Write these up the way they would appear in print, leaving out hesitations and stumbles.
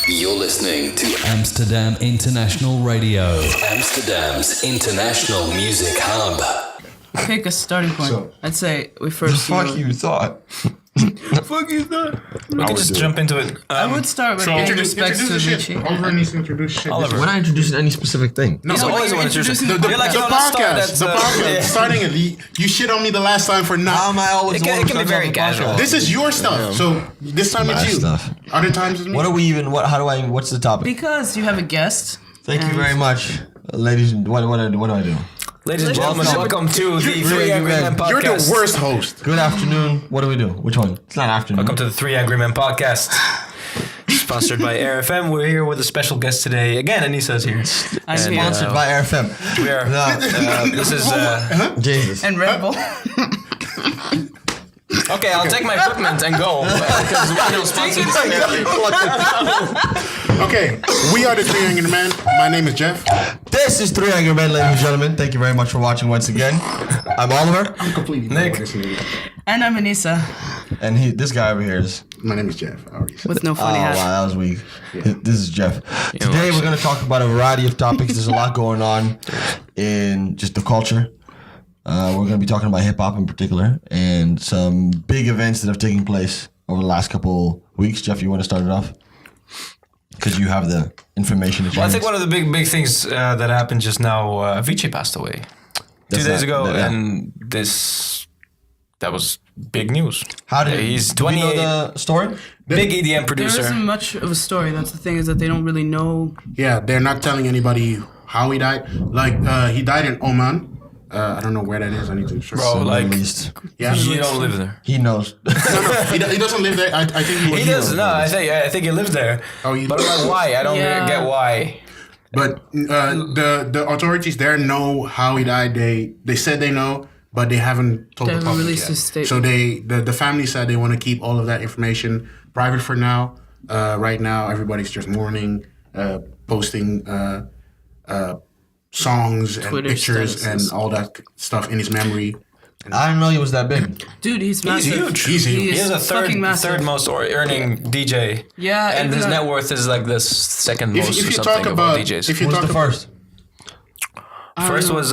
You're listening to Amsterdam International Radio, Amsterdam's international music hub. Pick a starting point. So, I'd say we first. Fuck you thought. Fuck you thought. We can just jump into it. I would start with paying respects to Avicii. Oliver needs to introduce shit. Oliver. We're not introducing any specific thing. No, He's always you're introducing the podcast. The podcast. Starting it. You shit on me the last time for not. How am I always It can- the one it can who be starts very off the casual. podcast? This is your stuff. So this time My it's you. stuff. Other times it's me. What are we even? What's the topic? Because you have a guest. Thank you very much, ladies. What do I do? Ladies and gentlemen, welcome to the Three Angry Men podcast. You're the worst host. Good afternoon. What do we do? Which one? It's not afternoon. Welcome to the Three Angry Men podcast. Sponsored by Air FM. We're here with a special guest today. Again, Anissa's here. I'm And, here. Sponsored by RFM. We are. This is. Jesus. And Red Bull. Okay, I'll take my equipment and go. Because we don't sponsor this. Okay, we are the Three Angry Men. My name is Jeff. This is Three Angry Men, ladies and gentlemen. Thank you very much for watching once again. I'm Oliver, I'm completely Nick. And I'm Anissa. and this guy over here is. My name is Jeff. I already said With no Oh funny wow, hat. that was weak. This is Jeff. Today we're going to talk about a variety of topics. There's a lot going on in just the culture. We're going to be talking about hip hop in particular and some big events that have taken place over the last couple weeks. Jeff, you want to start it off? Because you have the information. That Well, I think one of the big things that happened just now, Avicii passed away 2 days ago, and that was big news. How did he's do we know 28, the story? big EDM There producer. isn't much of a story. That's the thing, is that they don't really know. Yeah, they're not telling anybody how he died. Like, he died in Oman. I don't know where that is. I need to search. Bro, like, Middle East. Yeah. you don't live there. He knows. No, he doesn't live there. I think He does. No, I think he lives there. Oh, he But like, why? I don't Yeah. get why. But the authorities there know how he died. They said they know, but they haven't told They the haven't public released yet. his statement. So the family said they want to keep all of that information private for now. Right now, everybody's just mourning, posting songs and Twitter pictures statuses. and all that stuff in his memory. I didn't know he was that big. Dude, he's massive. huge. He's huge. He He is a fucking massive. third most earning DJ. Yeah, and even his though- net worth is like the second If, most if or you something talk of all about, DJs. if you Who was talk the about, first? First was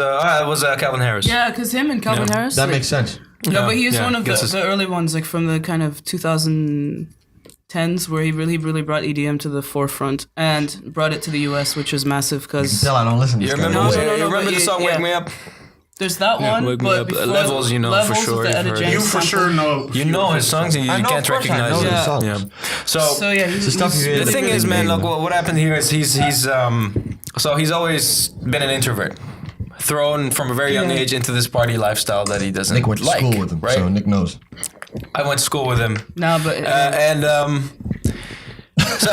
Calvin Harris. Yeah, because him and Calvin Harris. That like- makes sense. No, but he was yeah, one of guess the early ones, like from the kind of 2010s, where he really brought EDM to the forefront and brought it to the US, which was massive because Tell I don't listen to You this guy. remember, No, no, no, you but remember the yeah, song yeah. "Wake Me Up"? there's that one, Wake Me but Up. before Levels, you know, for Levels sure, with the you've Etta heard. James you for sample. sure know. You know his songs and you I know, can't of course I recognize know them. his songs. Yeah. So yeah, The stuff you hear The that thing really is, man, made look, him. what happened here is he's always been an introvert, thrown from a very young Yeah. age into this party lifestyle that he doesn't Nick went to like. school with him, right? so Nick knows. I went to school with him, no, but so,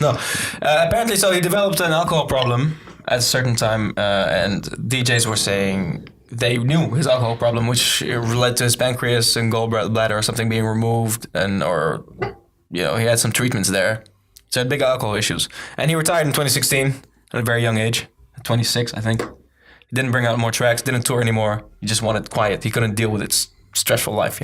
no. Apparently, so he developed an alcohol problem at a certain time, and DJs were saying they knew his alcohol problem, which led to his pancreas and gallbladder or something being removed, or he had some treatments there. So he had big alcohol issues, and he retired in 2016 at a very young age, at 26, I think. He didn't bring out more tracks, didn't tour anymore. He just wanted quiet. He couldn't deal with its stressful life,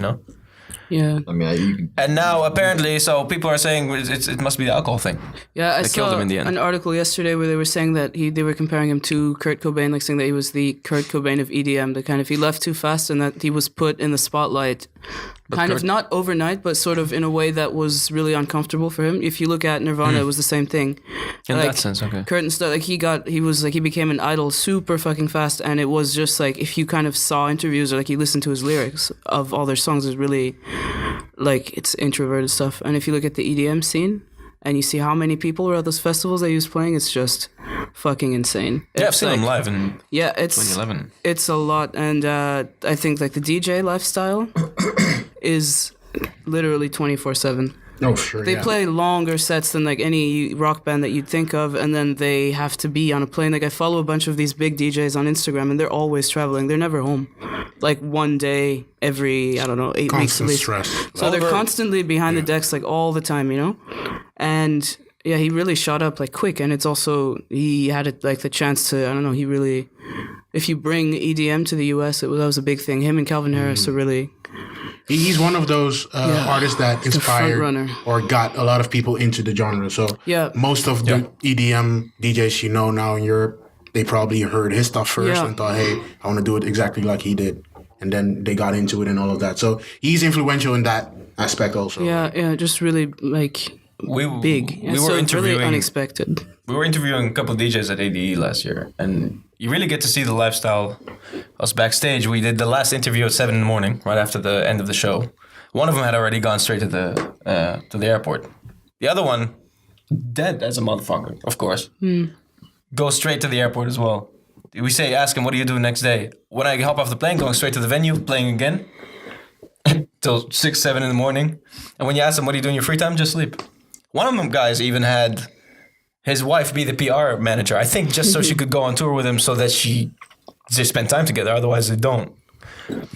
yeah, I mean, And now apparently, so people are saying it must be the alcohol thing. yeah. I They killed saw him in the end. an article yesterday where they were saying that they were comparing him to Kurt Cobain, like saying that he was the Kurt Cobain of EDM. That kind of he left too fast and that he was put in the spotlight. Kind of not overnight, but sort of in a way that was really uncomfortable for him. If you look at Nirvana, it was the same thing. In Like, that sense, okay. Kurt and stuff, like he became an idol super fucking fast, and it was just like if you kind of saw interviews or like you listened to his lyrics of all their songs, it's really like it's introverted stuff. And if you look at the EDM scene and you see how many people were at those festivals that he was playing, it's just fucking insane. Yeah, I've It's seen like- him live in Yeah, it's 2011. it's a lot, and I think like the DJ lifestyle is literally 24/7. Oh, sure. They play longer sets than like any rock band that you'd think of, and then they have to be on a plane. Like I follow a bunch of these big DJs on Instagram, and they're always traveling. They're never home. Like one day every 8 weeks at Constant least. stress. So they're constantly behind the decks like all the time, And yeah, he really shot up like quick, and it's also he had like the chance to he really. If you bring EDM to the US, that was a big thing. Him and Calvin Harris are really He's one of those artists that inspired runner. or got a lot of people into the genre. So most of the EDM DJs now in Europe, they probably heard his stuff first and thought, hey, I want to do it exactly like he did. And then they got into it and all of that. So he's influential in that aspect also. Yeah, just really like big. We were interviewing, really unexpected. We were interviewing a couple of DJs at ADE last year, and you really get to see the lifestyle. Us backstage, we did the last interview at 7 a.m, right after the end of the show. One of them had already gone straight to the airport. The other one, dead as a motherfucker, of course. Goes straight to the airport as well. We ask him, what do you do next day? When I hop off the plane, going straight to the venue, playing again till 6, 7 in the morning. And when you ask him, what do you do in your free time? Just sleep. One of them guys even had his wife be the PR manager, I think just so she could go on tour with him so that they spend time together. Otherwise, they don't.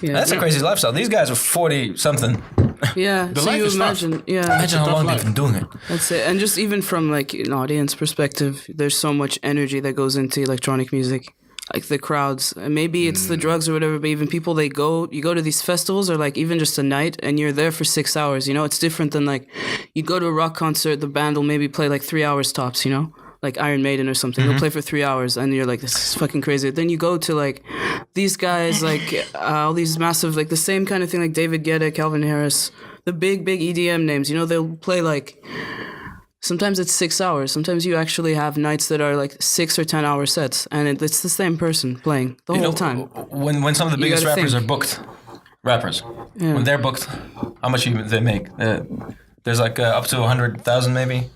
Yeah. That's a crazy lifestyle. These guys are 40-something. Yeah, The so life you is imagine, tough. Imagine how long life. they've been doing it. That's it. And just even from like an audience perspective, there's so much energy that goes into electronic music. Like the crowds, and maybe it's the drugs or whatever, but even people, you go to these festivals or like even just a night and you're there for 6 hours, it's different than like you go to a rock concert, the band will maybe play like 3 hours tops, like Iron Maiden or something. They'll play for 3 hours and you're like, this is fucking crazy. Then you go to like these guys, like all these massive, like the same kind of thing, like David Guetta, Calvin Harris, the big EDM names, they'll play like, sometimes it's 6 hours. Sometimes you actually have nights that are like 6 or 10 hour sets, and it's the same person playing the whole time. When some of the biggest rappers are booked, when they're booked, how much do they make? There's like up to 100,000 maybe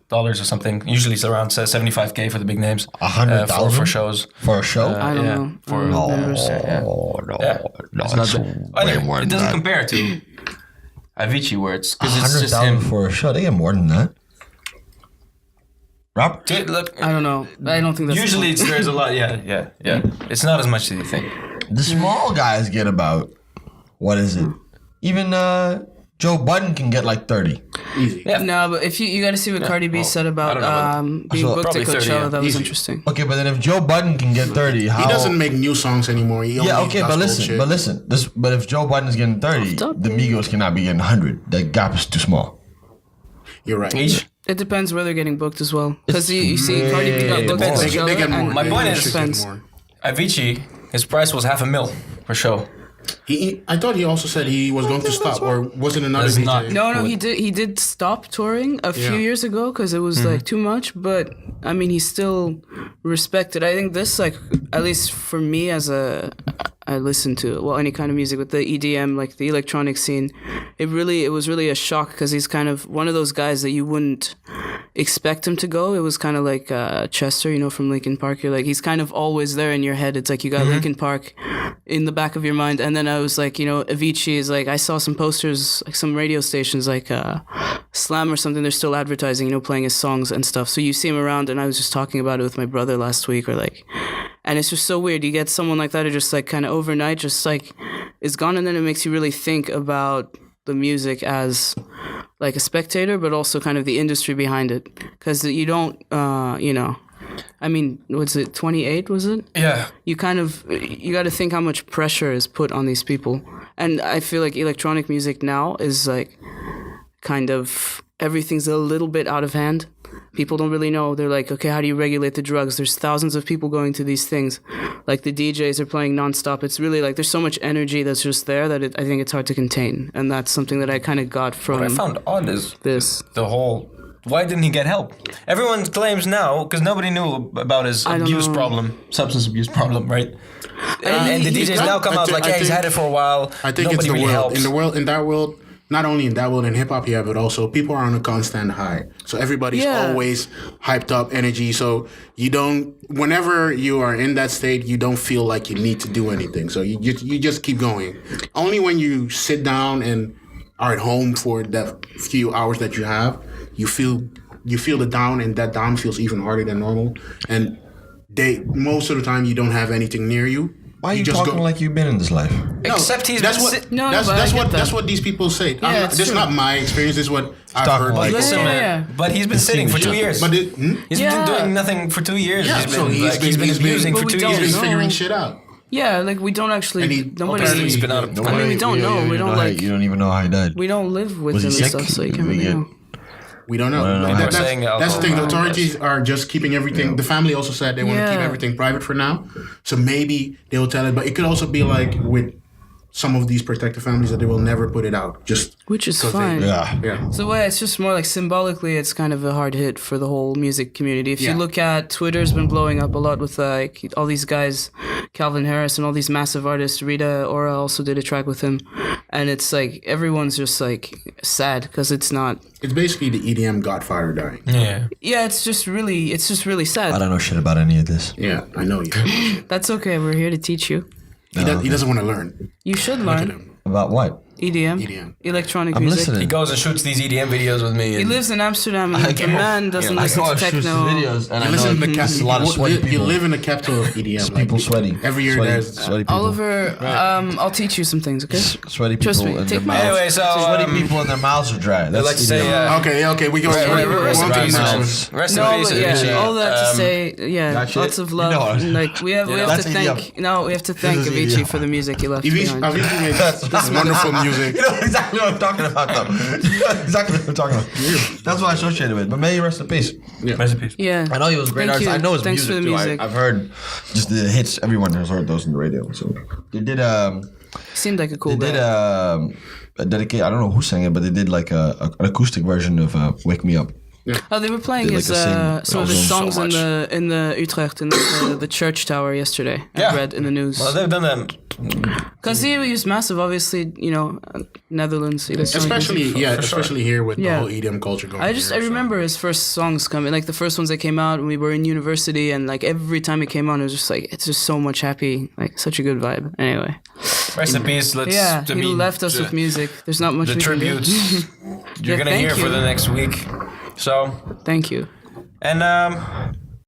dollars or something. Usually it's around 75K for the big names. 100,000 for shows. For a show? I don't know. For numbers. No, It's it's not way more it than doesn't that. compare to Avicii, where it's because it's just 100,000 him. for a show. They get more than that. Rob? Dude, look, I don't know. I don't think that's usually there's a lot. Yeah. It's not as much as you think. The small guys get about, what is it? Even Joe Budden can get like 30. Easy. Yeah. No, but if you got to see what Cardi B said about I don't know, being So booked at probably 30, Coachella, yeah. that was Easy. interesting. Okay, but then if Joe Budden can get 30, how... He doesn't make new songs anymore. He Yeah, only okay, does but old shit. listen. But if Joe Budden is getting 30, Stop. the Migos cannot be getting 100. That gap is too small. You're right. Each. It depends where they're getting booked as well. Because you see, Cardi B got way booked at more. Coachella. They get more. and My point They is- should get depends. more. Avicii, his price was $500,000 per show. I thought he also said he was going to stop, or was it another That's DJ? not- No, he did stop touring a few years ago because it was like too much. But I mean, he's still respected. I think this, like, at least for me, I listen to any kind of music with the EDM, like the electronic scene. It was really a shock because he's kind of one of those guys that you wouldn't expect him to go. It was kind of like Chester, from Linkin Park. You're like, he's kind of always there in your head. It's like you got Linkin Park in the back of your mind. And then I was like, Avicii is like, I saw some posters, like some radio stations, like Slam or something. They're still advertising, playing his songs and stuff. So you see him around, and I was just talking about it with my brother last week, and it's just so weird. You get someone like that who just like kind of overnight just like is gone, and then it makes you really think about the music as like a spectator, but also kind of the industry behind it, because you don't, I mean, what's it, 28 was it? Yeah. You got to think how much pressure is put on these people. And I feel like electronic music now is like kind of everything's a little bit out of hand. People don't really know. They're like, okay, how do you regulate the drugs? There's thousands of people going to these things. Like the DJs are playing nonstop. It's really like there's so much energy that's just there that I think it's hard to contain. And that's something that I kind of got from What I found odd is this. the whole. Why didn't he get help? Everyone claims now because nobody knew about his abuse know. problem, substance abuse problem, right? And the he DJs got- now come out like, yeah, he's had it for a while. I think Nobody it's the really world. helps. In that world, not only in that world in hip hop, yeah, but also people are on a constant high. So everybody's Yeah. always hyped up energy. So whenever you are in that state, you don't feel like you need to do anything. So you just keep going. Only when you sit down and are at home for that few hours that you have, you feel the down, and that down feels even harder than normal. And most of the time you don't have anything near you. Why are you just talking like you've been in this life? No, Except he's that's been what si- No, but I get that. that's what these people say. it's This is true. not my experience. This is what I've talking heard. like- people Listen, say. man. But he's been sitting for 2 years. But He's Yeah. been doing nothing for 2 years. Yeah, He's so been, he's he's been been- abusing but for we 2 don't he's been years. know. figuring shit out. Yeah, like we don't actually. And he Nobody. apparently He's been out of. I mean, we don't know. We don't like. You don't even know how he died. We don't live with Was him he and sick? stuff, so you can't We really get- know. We don't know. I don't know. That's, They're saying that's the thing. The alcohol authorities are just keeping everything. The family also said they want to keep Yeah. everything private for now. So maybe they will tell it. But it could also be like with some of these protected families that they will never put it out. Just Which is 'cause they- fine. Yeah. So yeah, it's just more like symbolically, it's kind of a hard hit for the whole music community. If Yeah. you look at Twitter's been blowing up a lot with like all these guys, Calvin Harris and all these massive artists. Rita Ora also did a track with him, and it's like everyone's just like sad because it's not. It's basically the EDM Godfather dying. Yeah. Yeah, it's just really I sad. don't know shit about any of this. Yeah, I know you. That's okay. We're here to teach you. He doesn't want to learn. You should Look at learn him. About what? EDM, EDM. electronic I'm music. listening. He goes and shoots these EDM videos with me. He And lives in Amsterdam, and the man doesn't I listen saw to shoots techno. videos, and I You listen know to the there's a lot of sweaty you people. live in the capital of EDM. People sweating. Every year sweaty, there's sweaty people. Oliver, I'll teach you some things, okay? Sweaty people Trust me, and take their me- mouths. Anyway, so sweaty um, people and their mouths are dry. That's like to say, EDM. Okay, we go. Rest in One peace, thing. mouths. Rest in No, peace, but yeah, Avicii. all that to say, yeah, That shit, lots of you love. know it. And, like we have That's to thank. EDM. No, we have to thank This is Avicii EDM. for the music he left Avicii behind. made this wonderful music. You know exactly what I'm talking about, though. You know exactly what I'm talking about. That's what I associated with. But may you rest in peace. Rest in peace. Yeah, I know he was a great Thank artist. you. I know his Thanks music, for the too. music. I've heard just the hits. Everyone has heard those on the radio. So they did seemed like a cool they did guy. a dedicate. I don't know who sang it, but they did like an acoustic version of "Wake Me Up." Oh, they were playing Did his like a sing- some of his so songs much. in the Utrecht in the church tower yesterday. Yeah. I read in the news Well, they've done that. because he was massive. Obviously, Netherlands. Especially here with the Yeah. whole EDM culture going. I here, remember his first songs coming, like the first ones that came out when we were in university, and like every time it came on, it was just like it's just so much happy, like such a good vibe. Anyway, Rest in peace. Let's. yeah, I he mean, left us with music. There's not much the we can do. tributes you're Yeah, gonna thank hear for you. the next week. So, Thank you. and